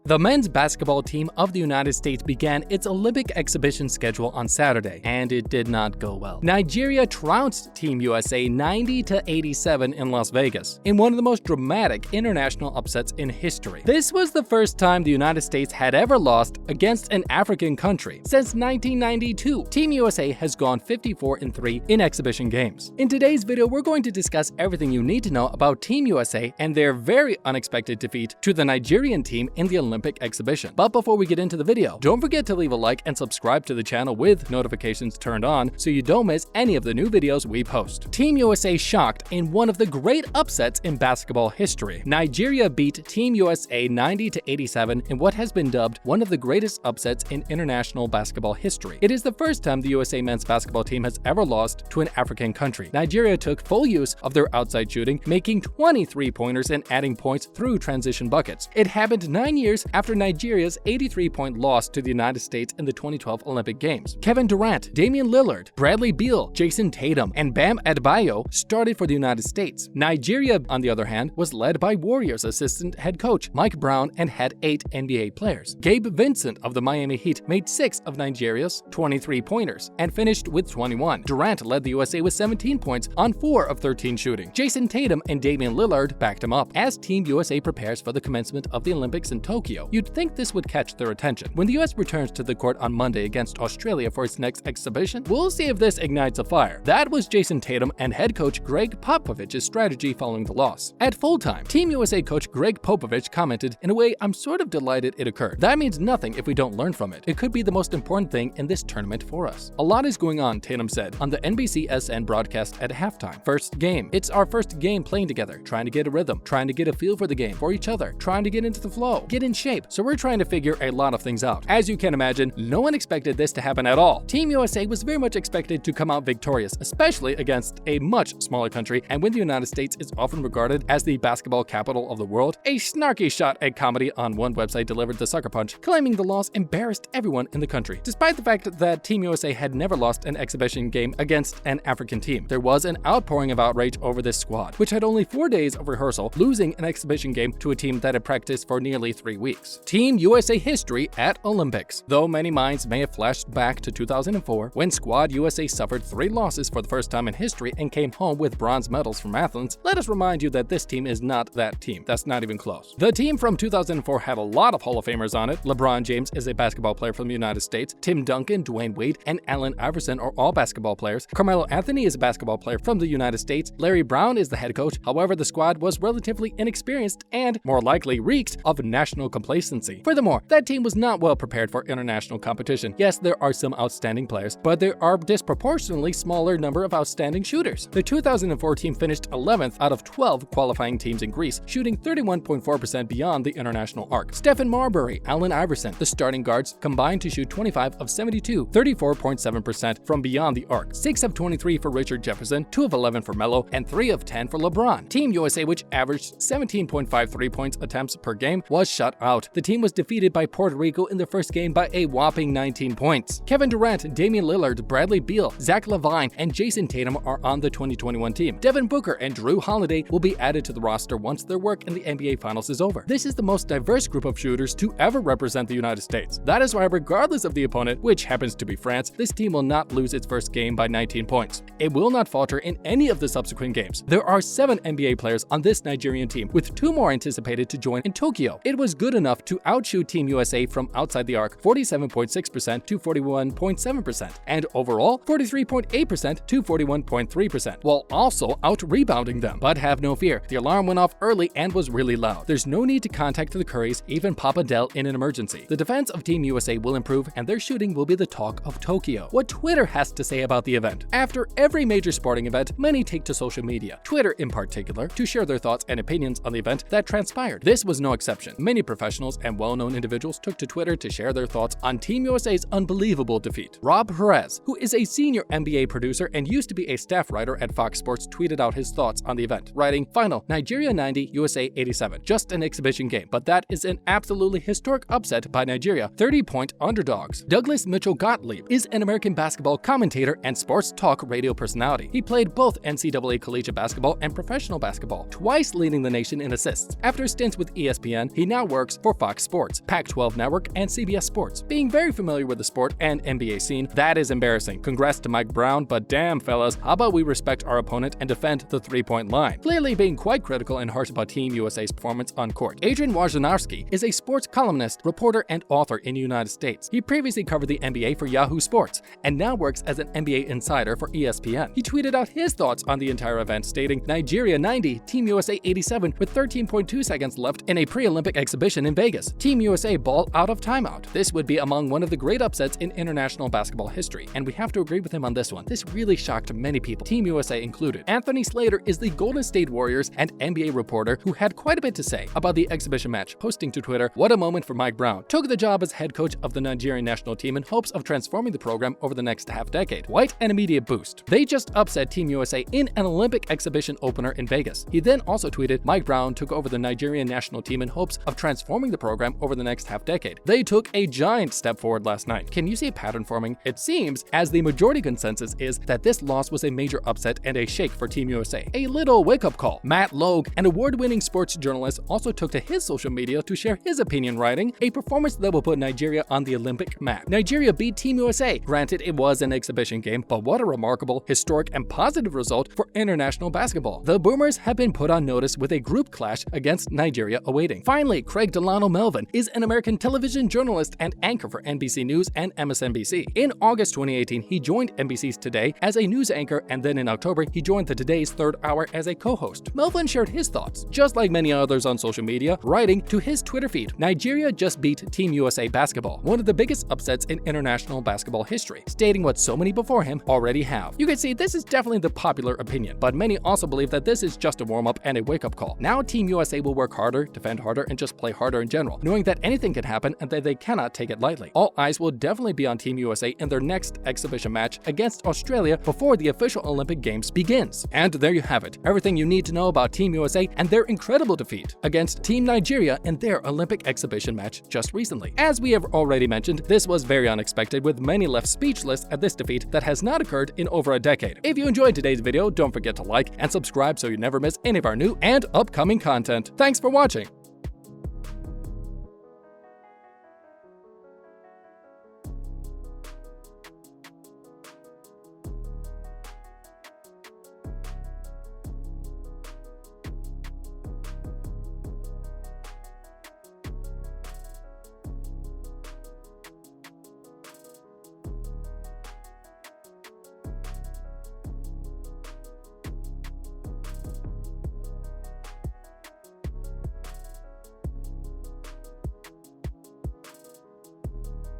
The men's basketball team of the United States began its Olympic exhibition schedule on Saturday, and it did not go well. Nigeria trounced Team USA 90-87 in Las Vegas, in one of the most dramatic international upsets in history. This was the first time the United States had ever lost against an African country since 1992. Team USA has gone 54-3 in exhibition games. In today's video, we're going to discuss everything you need to know about Team USA and their very unexpected defeat to the Nigerian team in the Olympic exhibition. But before we get into the video, don't forget to leave a like and subscribe to the channel with notifications turned on so you don't miss any of the new videos we post. Team USA shocked in one of the great upsets in basketball history. Nigeria beat Team USA 90-87 in what has been dubbed one of the greatest upsets in international basketball history. It is the first time the USA men's basketball team has ever lost to an African country. Nigeria took full use of their outside shooting, making 23-pointers and adding points through transition buckets. It happened 9 years after Nigeria's 83-point loss to the United States in the 2012 Olympic Games. Kevin Durant, Damian Lillard, Bradley Beal, Jayson Tatum, and Bam Adebayo started for the United States. Nigeria, on the other hand, was led by Warriors assistant head coach Mike Brown and had 8 NBA players. Gabe Vincent of the Miami Heat made 6 of Nigeria's 23-pointers and finished with 21. Durant led the USA with 17 points on 4 of 13 shooting. Jayson Tatum and Damian Lillard backed him up. As Team USA prepares for the commencement of the Olympics in Tokyo, you'd think this would catch their attention. When the US returns to the court on Monday against Australia for its next exhibition, we'll see if this ignites a fire. That was Jayson Tatum and head coach Gregg Popovich's strategy following the loss. At full-time, Team USA coach Gregg Popovich commented, "In a way, I'm sort of delighted it occurred. That means nothing if we don't learn from it. It could be the most important thing in this tournament for us." "A lot is going on," Tatum said on the NBCSN broadcast at halftime. "First game. It's our first game playing together, trying to get a rhythm, trying to get a feel for the game, for each other, trying to get into the flow, get in shape. So we're trying to figure a lot of things out." As you can imagine, no one expected this to happen at all. Team USA was very much expected to come out victorious, especially against a much smaller country, and when the United States is often regarded as the basketball capital of the world. A snarky shot at comedy on one website delivered the sucker punch, claiming the loss embarrassed everyone in the country. Despite the fact that Team USA had never lost an exhibition game against an African team, there was an outpouring of outrage over this squad, which had only 4 days of rehearsal, losing an exhibition game to a team that had practiced for nearly 3 weeks. Team USA history at Olympics. Though many minds may have flashed back to 2004, when Squad USA suffered 3 losses for the first time in history and came home with bronze medals from Athens, let us remind you that this team is not that team. That's not even close. The team from 2004 had a lot of Hall of Famers on it. LeBron James is a basketball player from the United States. Tim Duncan, Dwayne Wade, and Allen Iverson are all basketball players. Carmelo Anthony is a basketball player from the United States. Larry Brown is the head coach. However, the squad was relatively inexperienced and, more likely, reeked of national complacency. Furthermore, that team was not well prepared for international competition. Yes, there are some outstanding players, but there are disproportionately smaller number of outstanding shooters. The 2004 team finished 11th out of 12 qualifying teams in Greece, shooting 31.4% beyond the international arc. Stephen Marbury, Allen Iverson, the starting guards, combined to shoot 25 of 72, 34.7% from beyond the arc. 6 of 23 for Richard Jefferson, 2 of 11 for Melo, and 3 of 10 for LeBron. Team USA, which averaged 17.53 points attempts per game, was shut out. The team was defeated by Puerto Rico in the first game by a whopping 19 points. Kevin Durant, Damian Lillard, Bradley Beal, Zach LaVine, and Jayson Tatum are on the 2021 team. Devin Booker and Drew Holiday will be added to the roster once their work in the NBA Finals is over. This is the most diverse group of shooters to ever represent the United States. That is why, regardless of the opponent, which happens to be France, this team will not lose its first game by 19 points. It will not falter in any of the subsequent games. There are 7 NBA players on this Nigerian team, with 2 more anticipated to join in Tokyo. It was good enough to outshoot Team USA from outside the arc 47.6% to 41.7%, and overall 43.8% to 41.3%, while also out-rebounding them. But have no fear, the alarm went off early and was really loud. There's no need to contact the Currys, even Papa Del, in an emergency. The defense of Team USA will improve, and their shooting will be the talk of Tokyo. What Twitter has to say about the event. After every major sporting event, many take to social media, Twitter in particular, to share their thoughts and opinions on the event that transpired. This was no exception. Many professionals and well-known individuals took to Twitter to share their thoughts on Team USA's unbelievable defeat. Rob Perez, who is a senior NBA producer and used to be a staff writer at Fox Sports, tweeted out his thoughts on the event, writing, "Final, Nigeria 90, USA 87. Just an exhibition game, but that is an absolutely historic upset by Nigeria, 30-point underdogs." Douglas Mitchell Gottlieb is an American basketball commentator and sports talk radio personality. He played both NCAA collegiate basketball and professional basketball, twice leading the nation in assists. After stints with ESPN, he now works works for Fox Sports, Pac-12 Network, and CBS Sports. Being very familiar with the sport and NBA scene, that is embarrassing. Congrats to Mike Brown, but damn fellas, how about we respect our opponent and defend the three-point line? Clearly being quite critical and harsh about Team USA's performance on court. Adrian Wojnarowski is a sports columnist, reporter, and author in the United States. He previously covered the NBA for Yahoo Sports and now works as an NBA insider for ESPN. He tweeted out his thoughts on the entire event, stating, "Nigeria 90, Team USA 87 with 13.2 seconds left in a pre-Olympic exhibition in Vegas. Team USA ball out of timeout. This would be among one of the great upsets in international basketball history, and we have to agree with him on this one. This really shocked many people, Team USA included." Anthony Slater is the Golden State Warriors and NBA reporter who had quite a bit to say about the exhibition match, posting to Twitter, "What a moment for Mike Brown. Took the job as head coach of the Nigerian national team in hopes of transforming the program over the next half-decade. Quite an immediate boost. They just upset Team USA in an Olympic exhibition opener in Vegas." He then also tweeted, "Mike Brown took over the Nigerian national team in hopes of transforming the program over the next half-decade. They took a giant step forward last night." Can you see a pattern forming? It seems, as the majority consensus is, that this loss was a major upset and a shake for Team USA. A little wake-up call. Matt Logue, an award-winning sports journalist, also took to his social media to share his opinion, writing, "A performance that will put Nigeria on the Olympic map. Nigeria beat Team USA. Granted, it was an exhibition game, but what a remarkable, historic, and positive result for international basketball. The Boomers have been put on notice with a group clash against Nigeria awaiting." Finally, Craig Delano Melvin is an American television journalist and anchor for NBC News and MSNBC. In August 2018, he joined NBC's Today as a news anchor, and then in October, he joined the Today's third hour as a co-host. Melvin shared his thoughts, just like many others on social media, writing to his Twitter feed, "Nigeria just beat Team USA basketball, one of the biggest upsets in international basketball history," stating what so many before him already have. You can see this is definitely the popular opinion, but many also believe that this is just a warm-up and a wake-up call. Now Team USA will work harder, defend harder, and just play harder in general, knowing that anything can happen and that they cannot take it lightly. All eyes will definitely be on Team USA in their next exhibition match against Australia before the official Olympic Games begins. And there you have it, everything you need to know about Team USA and their incredible defeat against Team Nigeria in their Olympic exhibition match just recently. As we have already mentioned, this was very unexpected, with many left speechless at this defeat that has not occurred in over a decade. If you enjoyed today's video, don't forget to like and subscribe so you never miss any of our new and upcoming content. Thanks for watching.